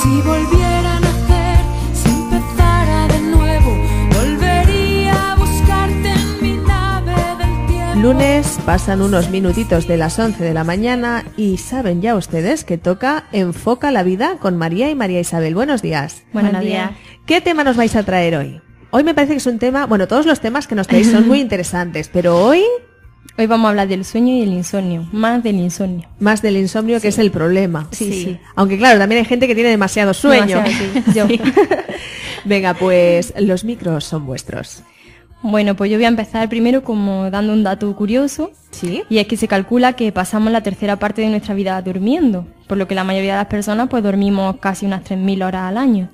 Si volviera a nacer, si empezara de nuevo, volvería a buscarte en mi nave del tiempo. Lunes, pasan unos minutitos de las 11 de la mañana y saben ya ustedes que toca Enfoca la Vida con María y María Isabel. Buenos días. Buenos días. ¿Qué tema nos vais a traer hoy? Hoy me parece que es un tema, bueno, todos los temas que nos traéis son muy interesantes, pero hoy vamos a hablar del sueño y el insomnio, más del insomnio. Más del insomnio, que es el problema. Sí. Aunque claro, también hay gente que tiene demasiado sueño. Demasiado, sí. Yo. Venga, pues los micros son vuestros. Bueno, pues yo voy a empezar primero como dando un dato curioso. ¿Sí? Y es que se calcula que pasamos la tercera parte de nuestra vida durmiendo, por lo que la mayoría de las personas pues dormimos casi unas 3.000 horas al año.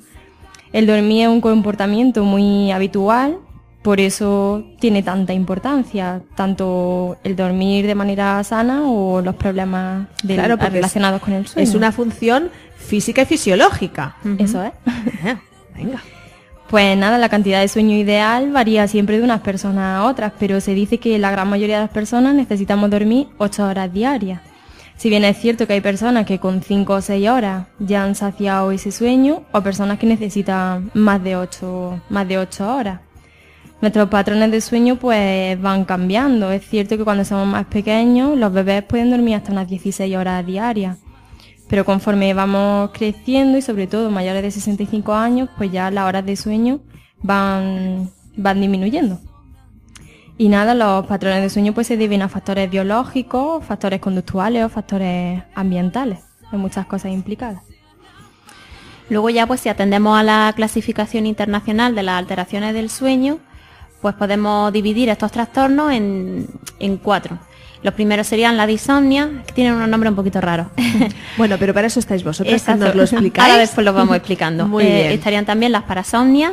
El dormir es un comportamiento muy habitual, por eso tiene tanta importancia, tanto el dormir de manera sana o los problemas relacionados con el sueño. Es una función física y fisiológica. Eso es. Venga. Pues nada, la cantidad de sueño ideal varía siempre de unas personas a otras, pero se dice que la gran mayoría de las personas necesitamos dormir 8 horas diarias. Si bien es cierto que hay personas que con 5 o 6 horas ya han saciado ese sueño, o personas que necesitan más de 8 horas. Nuestros patrones de sueño pues van cambiando. Es cierto que cuando somos más pequeños los bebés pueden dormir hasta unas 16 horas diarias. Pero conforme vamos creciendo y sobre todo mayores de 65 años, pues ya las horas de sueño van disminuyendo. Y nada, los patrones de sueño pues se deben a factores biológicos, factores conductuales o factores ambientales. Hay muchas cosas implicadas. Luego ya pues si atendemos a la clasificación internacional de las alteraciones del sueño, pues podemos dividir estos trastornos en 4. Los primeros serían la disomnia, que tienen unos nombres un poquito raros. Bueno, pero para eso estáis vosotros, que Exacto. nos lo explicáis. Ahora después lo vamos explicando. Muy bien. Estarían también las parasomnias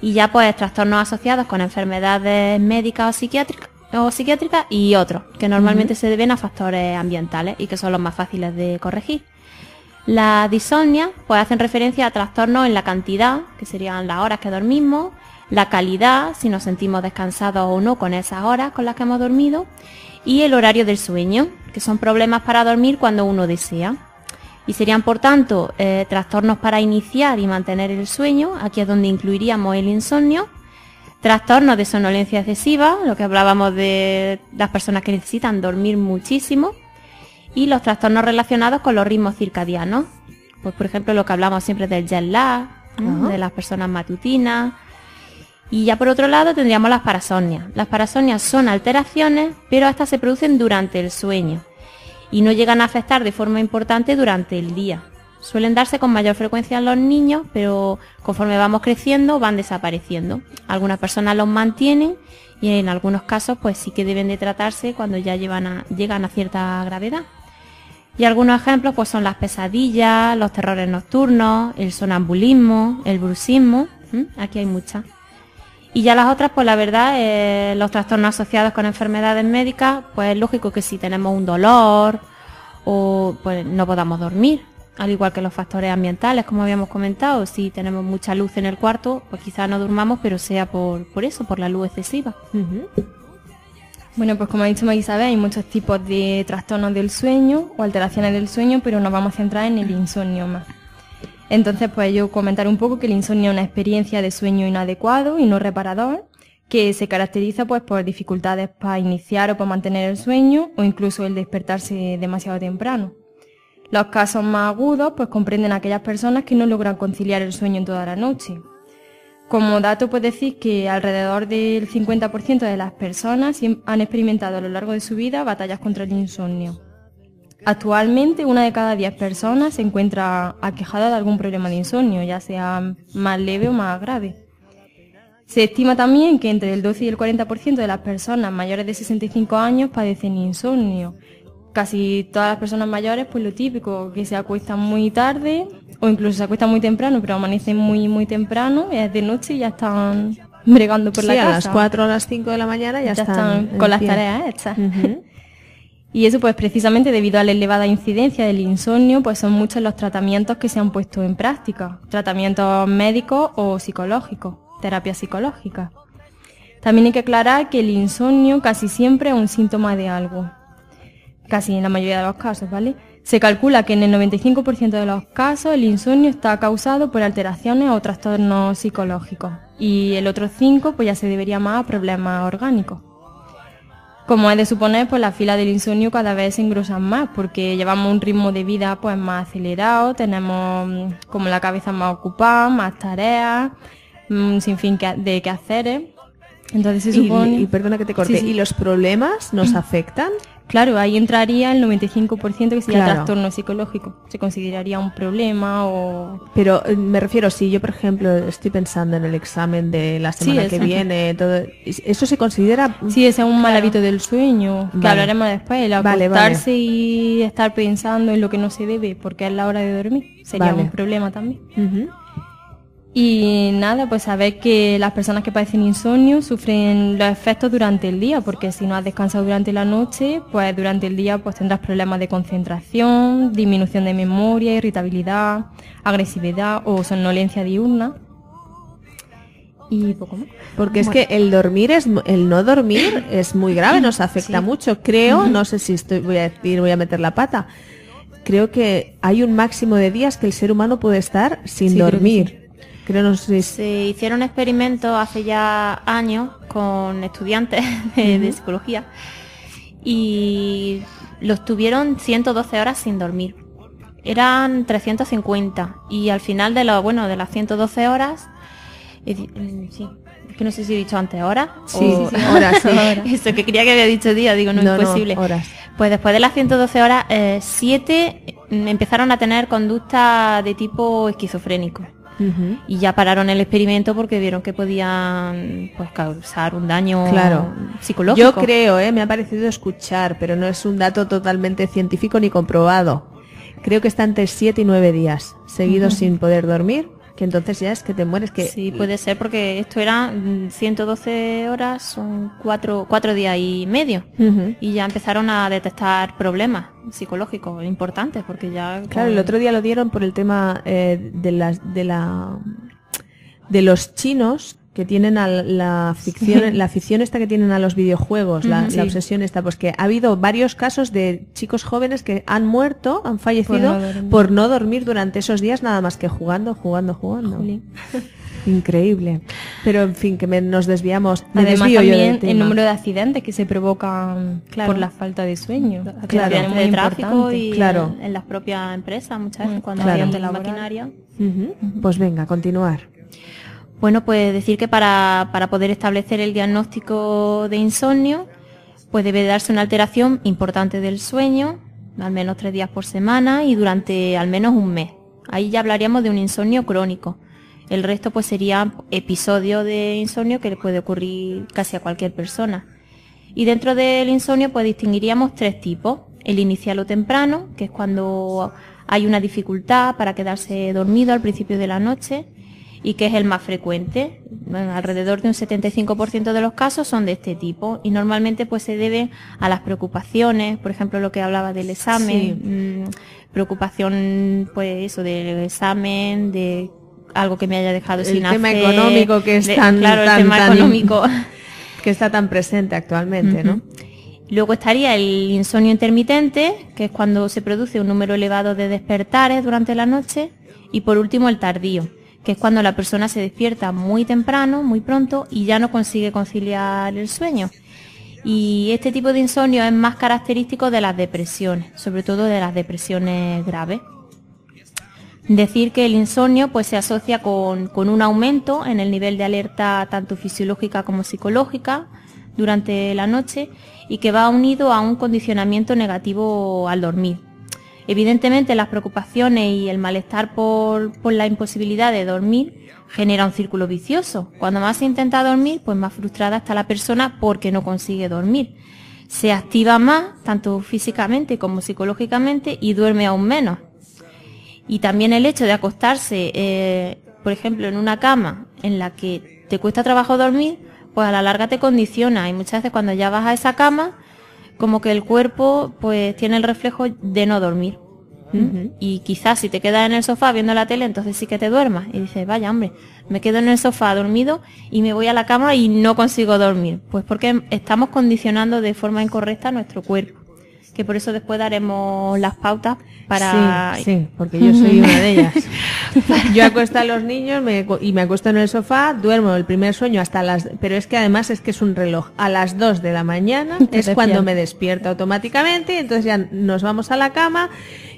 y ya pues trastornos asociados con enfermedades médicas o psiquiátricas y otros, que normalmente se deben a factores ambientales y que son los más fáciles de corregir. Las disomnias pues hacen referencia a trastornos en la cantidad, que serían las horas que dormimos, la calidad, si nos sentimos descansados o no con esas horas con las que hemos dormido, y el horario del sueño, que son problemas para dormir cuando uno desea. Y serían, por tanto, trastornos para iniciar y mantener el sueño, aquí es donde incluiríamos el insomnio, trastornos de somnolencia excesiva, lo que hablábamos de las personas que necesitan dormir muchísimo, y los trastornos relacionados con los ritmos circadianos, pues por ejemplo lo que hablamos siempre del jet lag, ¿no? De las personas matutinas. Y ya por otro lado tendríamos las parasomnias. Las parasomnias son alteraciones, pero estas se producen durante el sueño y no llegan a afectar de forma importante durante el día. Suelen darse con mayor frecuencia en los niños, pero conforme vamos creciendo van desapareciendo. Algunas personas los mantienen y en algunos casos pues sí que deben de tratarse cuando ya llegan a cierta gravedad. Y algunos ejemplos pues son las pesadillas, los terrores nocturnos, el sonambulismo, el bruxismo. Aquí hay muchas. Y ya las otras, pues la verdad, los trastornos asociados con enfermedades médicas, pues es lógico que si tenemos un dolor o pues no podamos dormir, al igual que los factores ambientales, como habíamos comentado. Si tenemos mucha luz en el cuarto, pues quizás no durmamos, pero sea por eso, por la luz excesiva. Bueno, pues como ha dicho María Isabel, hay muchos tipos de trastornos del sueño o alteraciones del sueño, pero nos vamos a centrar en el insomnio más. Entonces, pues yo comentaré un poco que el insomnio es una experiencia de sueño inadecuado y no reparador, que se caracteriza pues por dificultades para iniciar o para mantener el sueño o incluso el despertarse demasiado temprano. Los casos más agudos pues comprenden a aquellas personas que no logran conciliar el sueño en toda la noche. Como dato, pues decir que alrededor del 50% de las personas han experimentado a lo largo de su vida batallas contra el insomnio. Actualmente, 1 de cada 10 personas se encuentra aquejada de algún problema de insomnio, ya sea más leve o más grave. Se estima también que entre el 12 y el 40% de las personas mayores de 65 años padecen insomnio. Casi todas las personas mayores, pues lo típico, que se acuestan muy tarde o incluso se acuestan muy temprano, pero amanecen muy temprano, es de noche y ya están bregando por la casa. A las 4 o a las 5 de la mañana ya están con las tareas hechas. Y eso pues precisamente debido a la elevada incidencia del insomnio, pues son muchos los tratamientos que se han puesto en práctica, tratamientos médicos o psicológicos, terapia psicológica. También hay que aclarar que el insomnio casi siempre es un síntoma de algo, casi en la mayoría de los casos, ¿vale? Se calcula que en el 95% de los casos el insomnio está causado por alteraciones o trastornos psicológicos y el otro 5% pues ya se debería más a problemas orgánicos. Como es de suponer, pues las filas del insomnio cada vez se engrosan más porque llevamos un ritmo de vida pues más acelerado, tenemos como la cabeza más ocupada, más tareas, sin fin de quehaceres. Entonces se supone... Y perdona que te corte, Sí. ¿y los problemas nos afectan? Claro, ahí entraría el 95% que sería Claro. trastorno psicológico. Se consideraría un problema o... Pero me refiero, si yo, por ejemplo, estoy pensando en el examen de la semana que eso. viene, todo, ¿eso se considera? Sí, ese es un mal hábito del sueño, que Vale. hablaremos después, el Vale, acostarse vale. y estar pensando en lo que no se debe porque es la hora de dormir. Sería Vale. un problema también. Ujú. Y nada, pues saber que las personas que padecen insomnio sufren los efectos durante el día, porque si no has descansado durante la noche, pues durante el día pues tendrás problemas de concentración, disminución de memoria, irritabilidad, agresividad o somnolencia diurna. Y poco más. Porque es que el no dormir es muy grave, nos afecta mucho. Creo, no sé si voy a meter la pata. Creo que hay un máximo de días que el ser humano puede estar sin Sí, creo que dormir. Creo, no sé si... Se hicieron experimentos hace ya años con estudiantes de psicología y los tuvieron 112 horas sin dormir. Eran 350 y al final de las 112 horas, sí, es que no sé si he dicho antes horas. Sí, o- horas, sí. Eso, que creía que había dicho día, digo, no es posible. horas. Pues después de las 112 horas, 7 empezaron a tener conducta de tipo esquizofrénico. Ujú. Y ya pararon el experimento porque vieron que podían pues causar un daño Claro. psicológico. Yo creo, me ha parecido escuchar, pero no es un dato totalmente científico ni comprobado. Creo que está entre 7 y 9 días seguidos sin poder dormir, que entonces ya es que te mueres. Que Sí, puede ser porque esto era 112 horas, son 4 días y medio. Ujú. Y ya empezaron a detectar problemas psicológicos importantes porque ya... Claro, el otro día lo dieron por el tema de los chinos que tienen a la afición esta que tienen a los videojuegos, la obsesión esta, pues que ha habido varios casos de chicos jóvenes que han muerto, han fallecido por no dormir durante esos días nada más que jugando. Jolín. Increíble. Pero en fin, que nos desviamos. Me Además desvío yo del también tema. el número de accidentes que se provocan Claro. por la falta de sueño. Claro. Es muy de tráfico importante. y Claro. en las propias empresas muchas veces cuando Claro. hay Laboral. maquinaria. Ujú. Pues venga, continuar. Bueno, pues decir que para poder establecer el diagnóstico de insomnio, pues debe darse una alteración importante del sueño, al menos 3 días por semana y durante al menos un mes. Ahí ya hablaríamos de un insomnio crónico. El resto pues sería episodio de insomnio que le puede ocurrir casi a cualquier persona. Y dentro del insomnio pues distinguiríamos 3 tipos. El inicial o temprano, que es cuando hay una dificultad para quedarse dormido al principio de la noche y que es el más frecuente. Bueno, alrededor de un 75% de los casos son de este tipo y normalmente pues se debe a las preocupaciones, por ejemplo lo que hablaba del examen, preocupación pues eso del examen, de algo que me haya dejado sin hacer. El tema económico que es claro, el tema económico. que está tan presente actualmente, ¿no? Luego estaría el insomnio intermitente, que es cuando se produce un número elevado de despertares durante la noche. Y por último el tardío, que es cuando la persona se despierta muy temprano, muy pronto, y ya no consigue conciliar el sueño. Y este tipo de insomnio es más característico de las depresiones, sobre todo de las depresiones graves. Decir que el insomnio pues se asocia con un aumento en el nivel de alerta tanto fisiológica como psicológica durante la noche y que va unido a un condicionamiento negativo al dormir. Evidentemente las preocupaciones y el malestar por la imposibilidad de dormir genera un círculo vicioso. Cuando más se intenta dormir, pues más frustrada está la persona porque no consigue dormir. Se activa más, tanto físicamente como psicológicamente, y duerme aún menos. Y también el hecho de acostarse, por ejemplo, en una cama en la que te cuesta trabajo dormir, pues a la larga te condiciona. Y muchas veces cuando ya vas a esa cama, como que el cuerpo pues tiene el reflejo de no dormir. Y quizás si te quedas en el sofá viendo la tele, entonces sí que te duermas. Y dices, vaya hombre, me quedo en el sofá dormido y me voy a la cama y no consigo dormir. Pues porque estamos condicionando de forma incorrecta nuestro cuerpo. que por eso después daremos las pautas para... Sí, porque yo soy una de ellas. Yo acuesto a los niños y me acuesto en el sofá, duermo el primer sueño hasta pero es que además es que es un reloj. A las 2 de la mañana es cuando me despierto automáticamente y entonces ya nos vamos a la cama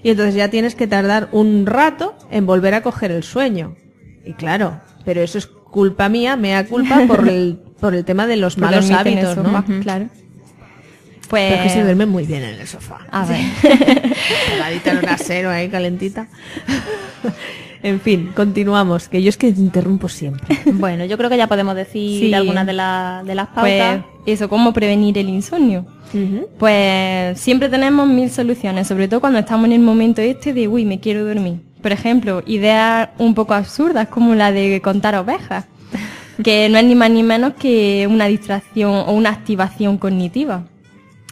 y entonces ya tienes que tardar un rato en volver a coger el sueño. Y claro, pero eso es culpa mía, mea culpa por el tema de los malos hábitos, ¿no? Claro. Pues... Pero es que se duerme muy bien en el sofá. A ver. Pegadita en un asero ahí calentita. En fin, continuamos, que yo es que interrumpo siempre. Bueno, yo creo que ya podemos decir algunas de las pautas. Pues eso, ¿cómo prevenir el insomnio? Pues siempre tenemos 1000 soluciones, sobre todo cuando estamos en el momento de uy, me quiero dormir. Por ejemplo, ideas un poco absurdas como la de contar ovejas, que no es ni más ni menos que una distracción o una activación cognitiva.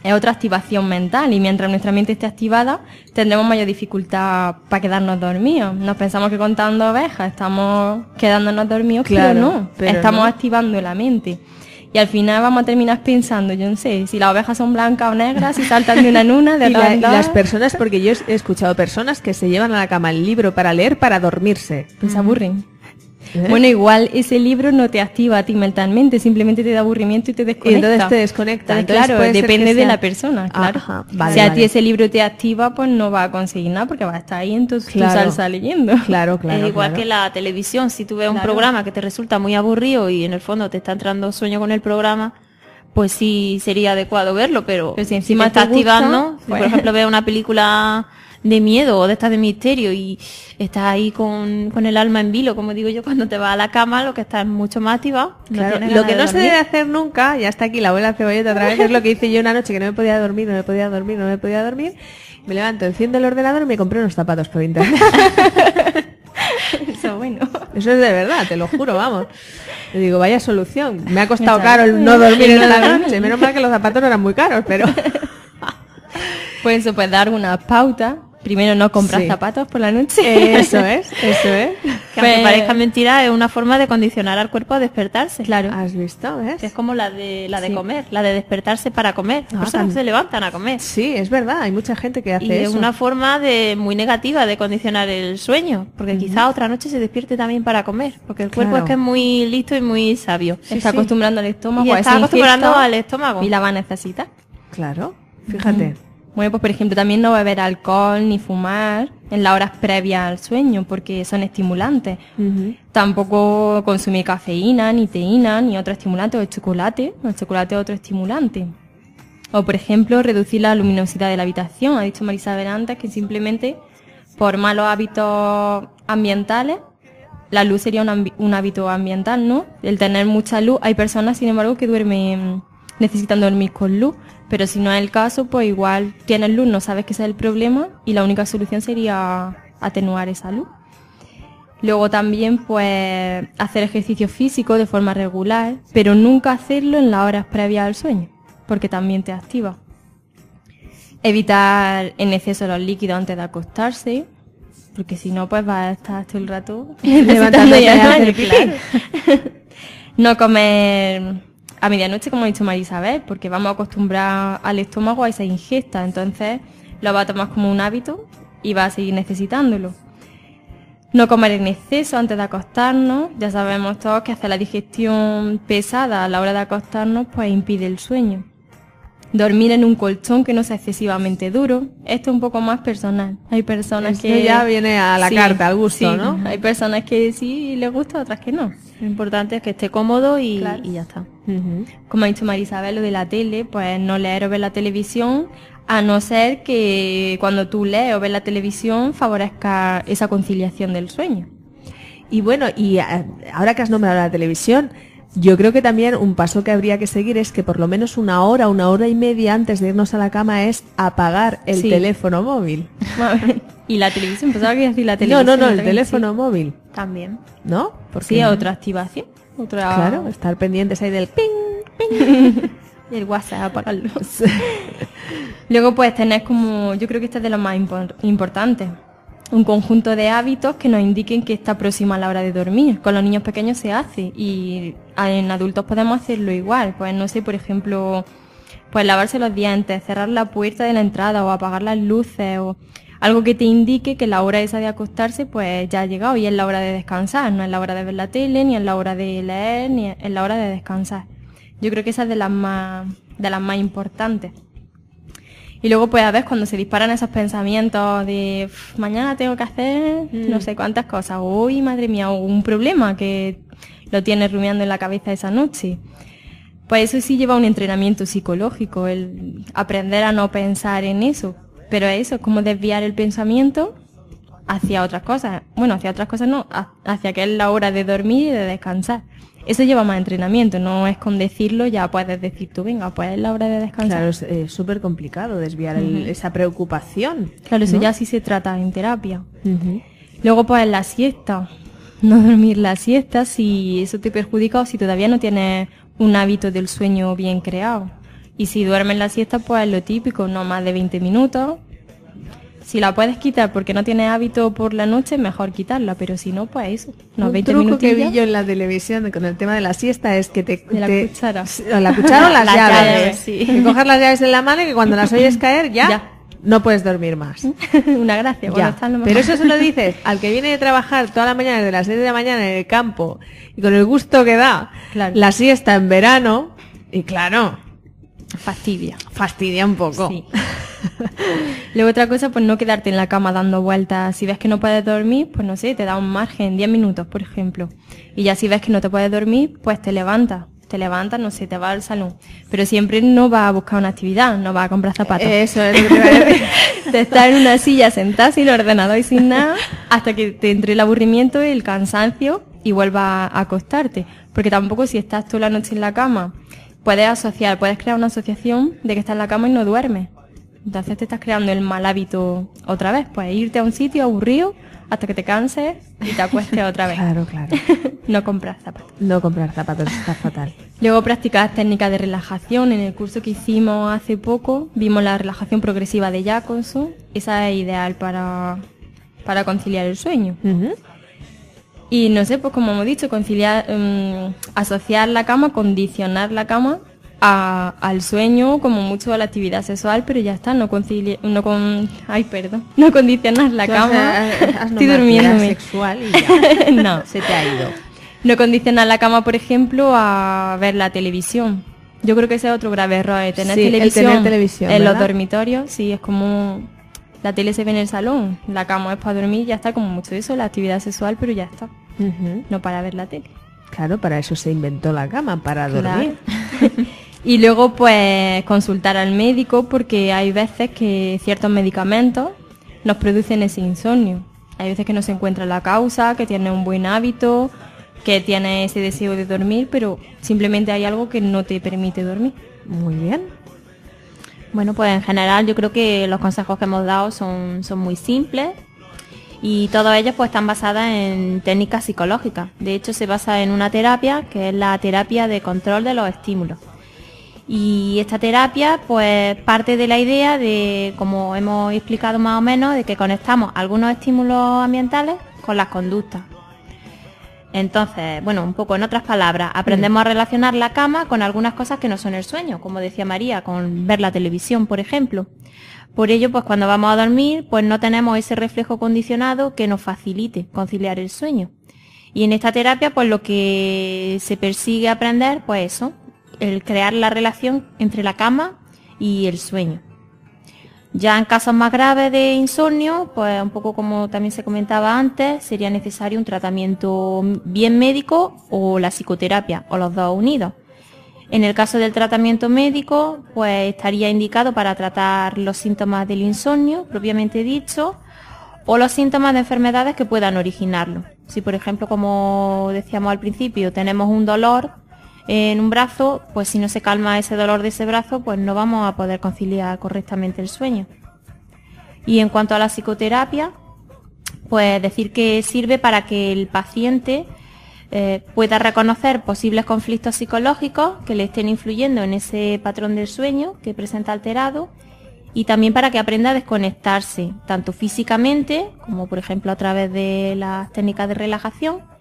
Es otra activación mental y mientras nuestra mente esté activada tendremos mayor dificultad para quedarnos dormidos. Nos pensamos que contando ovejas estamos quedándonos dormidos, claro, pero estamos activando la mente. Y al final vamos a terminar pensando, yo no sé, si las ovejas son blancas o negras, si saltan de una en una, de otra en otra. Y las personas, porque yo he escuchado personas que se llevan a la cama el libro para leer para dormirse. Pues se aburren. Bueno, igual ese libro no te activa a ti mentalmente, simplemente te da aburrimiento y te desconecta. Y entonces te desconecta. Entonces, claro, depende de la persona, claro. Ajá, vale, si a ti ese libro te activa, pues no va a conseguir nada porque va a estar ahí en tu salsa leyendo. Claro. Es igual que la televisión, si tú ves un programa que te resulta muy aburrido y en el fondo te está entrando sueño con el programa, pues sí sería adecuado verlo, pero si encima te está activando, pues... por ejemplo, ves una película de miedo o de estas de misterio y estás ahí con el alma en vilo, como digo yo, cuando te vas a la cama, lo que estás mucho más activado. Claro. Lo que no se debe hacer nunca, ya está aquí la abuela Cebolleta otra vez, es lo que hice yo una noche que no me podía dormir. Me levanto, enciendo el ordenador y me compré unos zapatos por internet. Eso bueno. Eso es de verdad, te lo juro, vamos. Le digo, vaya solución. Me ha costado caro el no dormir en la noche. Menos mal que los zapatos no eran muy caros, pero... Pues eso, pues dar una pauta. Primero, no comprar zapatos por la noche. Eso es. Que aunque parezca mentira, es una forma de condicionar al cuerpo a despertarse. Claro. ¿Has visto? ¿Ves? Es como la de comer, la de despertarse para comer. Las personas se levantan a comer. Sí, es verdad, hay mucha gente que hace eso. Es una forma muy negativa de condicionar el sueño, porque quizá otra noche se despierte también para comer, porque el cuerpo es que es muy listo y muy sabio. Está acostumbrando al estómago. Y está acostumbrando al estómago. Y la va a necesitar. Claro, fíjate. Bueno, pues por ejemplo también no beber alcohol ni fumar en las horas previas al sueño porque son estimulantes. Tampoco consumir cafeína, ni teína, ni otro estimulante o el chocolate. El chocolate es otro estimulante. O por ejemplo reducir la luminosidad de la habitación. Ha dicho Marisabel antes que simplemente por malos hábitos ambientales, la luz sería un hábito ambiental, ¿no? El tener mucha luz. Hay personas, sin embargo, que necesitan dormir con luz. Pero si no es el caso, pues igual tienes luz, no sabes que ese es el problema y la única solución sería atenuar esa luz. Luego también, pues, hacer ejercicio físico de forma regular, pero nunca hacerlo en las horas previas al sueño, porque también te activa. Evitar en exceso los líquidos antes de acostarse, porque si no, pues vas a estar todo el rato levantando ya el claro. No comer a medianoche, como ha dicho Marisabel, porque vamos a acostumbrar al estómago a esa ingesta, entonces lo va a tomar como un hábito y va a seguir necesitándolo. No comer en exceso antes de acostarnos, ya sabemos todos que hacer la digestión pesada a la hora de acostarnos pues impide el sueño. Dormir en un colchón que no sea excesivamente duro, esto es un poco más personal. Hay personas que ya viene a la carta, al gusto, ¿no? Hay personas que sí les gusta, otras que no. Lo importante es que esté cómodo y ya está. Como ha dicho Marisabel, lo de la tele, pues no leer o ver la televisión, a no ser que cuando tú lees o ves la televisión favorezca esa conciliación del sueño. Y bueno, y ahora que has nombrado la televisión, yo creo que también un paso que habría que seguir es que por lo menos una hora y media antes de irnos a la cama es apagar el teléfono móvil. Y la televisión, pensaba que iba a decir la televisión. No, el teléfono móvil. También. ¿No? Porque sí, otra activación. Claro, estar pendientes ahí del ping. Y el WhatsApp, apagarlo. Luego pues tener como, yo creo que este es de los más importantes, un conjunto de hábitos que nos indiquen que está próxima a la hora de dormir. Con los niños pequeños se hace y en adultos podemos hacerlo igual. Pues no sé, por ejemplo, pues lavarse los dientes, cerrar la puerta de la entrada o apagar las luces o algo que te indique que la hora esa de acostarse pues ya ha llegado y es la hora de descansar, no es la hora de ver la tele, ni es la hora de leer, ni es la hora de descansar. Yo creo que esa es de las más importantes. Y luego pues a veces cuando se disparan esos pensamientos de mañana tengo que hacer no sé cuántas cosas, uy madre mía, o un problema que lo tienes rumiando en la cabeza esa noche. Pues eso sí lleva un entrenamiento psicológico, el aprender a no pensar en eso. Pero eso es como desviar el pensamiento hacia otras cosas. Bueno, hacia otras cosas no, hacia que es la hora de dormir y de descansar. Eso lleva más entrenamiento, no es con decirlo ya puedes decir tú, venga, pues es la hora de descansar. Claro, es súper complicado desviar esa preocupación. Claro, eso, ¿no? Ya sí se trata en terapia. Luego pues la siesta, no dormir la siesta, si eso te perjudica o si todavía no tienes un hábito del sueño bien creado. Y si duermes la siesta, pues lo típico, no más de 20 minutos. Si la puedes quitar porque no tienes hábito por la noche, mejor quitarla, pero si no, pues eso, unos 20 minutos. Un truco que vi yo en la televisión con el tema de la siesta es que la cuchara. O la cuchara o las llaves. Sí. Que cojas las llaves en la mano y que cuando las oyes caer ya. No puedes dormir más. Una gracia. Bueno, pero eso se lo dices al que viene de trabajar toda la mañana, desde las 6 de la mañana en el campo, y con el gusto que da la siesta en verano, y claro, fastidia un poco. Sí. Luego otra cosa, pues no quedarte en la cama dando vueltas. Si ves que no puedes dormir, pues no sé, te da un margen, 10 minutos, por ejemplo. Y ya si ves que no te puedes dormir, pues te levantas, no sé, te vas al salón. Pero siempre no vas a buscar una actividad, no vas a comprar zapatos. Eso es lo que te iba a decir. De estar en una silla sentada sin ordenador y sin nada, hasta que te entre el aburrimiento, el cansancio y vuelvas a acostarte. Porque tampoco si estás toda la noche en la cama, puedes crear una asociación de que estás en la cama y no duermes. Entonces te estás creando el mal hábito otra vez. Pues irte a un sitio aburrido hasta que te canses y te acuestes otra vez. Claro. No comprar zapatos. No comprar zapatos está fatal. Luego practicar técnicas de relajación. En el curso que hicimos hace poco vimos la relajación progresiva de Jacobson. Esa es ideal para conciliar el sueño. Y no sé, pues como hemos dicho, asociar la cama, condicionar la cama al sueño, como mucho a la actividad sexual, pero ya está, no condicionar la cama. Estoy durmiéndome. Sexual y ya. No, se te ha ido. No condicionar la cama, por ejemplo, a ver la televisión. Yo creo que ese es otro grave error, tener televisión en los dormitorios. Sí, es como la tele se ve en el salón, la cama es para dormir, ya está, como mucho eso, la actividad sexual, pero ya está. No para ver la tele. Claro, para eso se inventó la cama, para dormir. Y luego pues consultar al médico, porque hay veces que ciertos medicamentos nos producen ese insomnio. Hay veces que no se encuentra la causa, que tiene un buen hábito, que tiene ese deseo de dormir, pero simplemente hay algo que no te permite dormir. Muy bien. Bueno, pues en general yo creo que los consejos que hemos dado son muy simples y todos ellos pues están basados en técnicas psicológicas. De hecho se basa en una terapia que es la terapia de control de los estímulos. Y esta terapia pues parte de la idea de, como hemos explicado más o menos, de que conectamos algunos estímulos ambientales con las conductas. Entonces, bueno, un poco en otras palabras, aprendemos a relacionar la cama con algunas cosas que no son el sueño, como decía María, con ver la televisión, por ejemplo. Por ello, pues cuando vamos a dormir, pues no tenemos ese reflejo condicionado que nos facilite conciliar el sueño. Y en esta terapia, pues lo que se persigue aprender, pues eso, el crear la relación entre la cama y el sueño. Ya en casos más graves de insomnio, pues un poco como también se comentaba antes, sería necesario un tratamiento bien médico o la psicoterapia, o los dos unidos. En el caso del tratamiento médico, pues estaría indicado para tratar los síntomas del insomnio, propiamente dicho, o los síntomas de enfermedades que puedan originarlo. Si por ejemplo, como decíamos al principio, tenemos un dolor en un brazo, pues si no se calma ese dolor de ese brazo, pues no vamos a poder conciliar correctamente el sueño. Y en cuanto a la psicoterapia, pues decir que sirve para que el paciente pueda reconocer posibles conflictos psicológicos que le estén influyendo en ese patrón del sueño que presenta alterado, y también para que aprenda a desconectarse, tanto físicamente, como por ejemplo a través de las técnicas de relajación,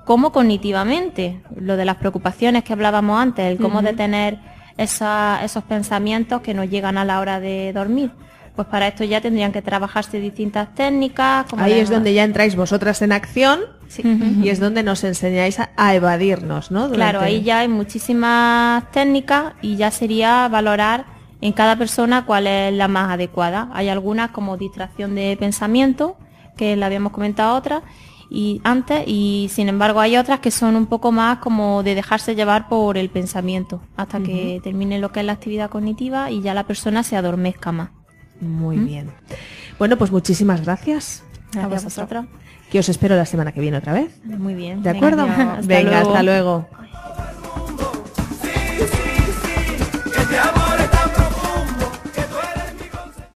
como cognitivamente, lo de las preocupaciones que hablábamos antes, el cómo detener esos pensamientos que nos llegan a la hora de dormir. Pues para esto ya tendrían que trabajarse distintas técnicas. Como ahí es donde ya entráis vosotras en acción, sí. Y es donde nos enseñáis a evadirnos, ¿no? Claro, ahí ya hay muchísimas técnicas y ya sería valorar en cada persona cuál es la más adecuada. Hay algunas como distracción de pensamiento, que la habíamos comentado otras y antes, y sin embargo hay otras que son un poco más como de dejarse llevar por el pensamiento hasta que termine lo que es la actividad cognitiva y ya la persona se adormezca más. Muy bien. Bueno, pues muchísimas gracias. Gracias a vosotros. Que os espero la semana que viene otra vez. Muy bien. ¿De acuerdo? Venga, Venga, hasta luego.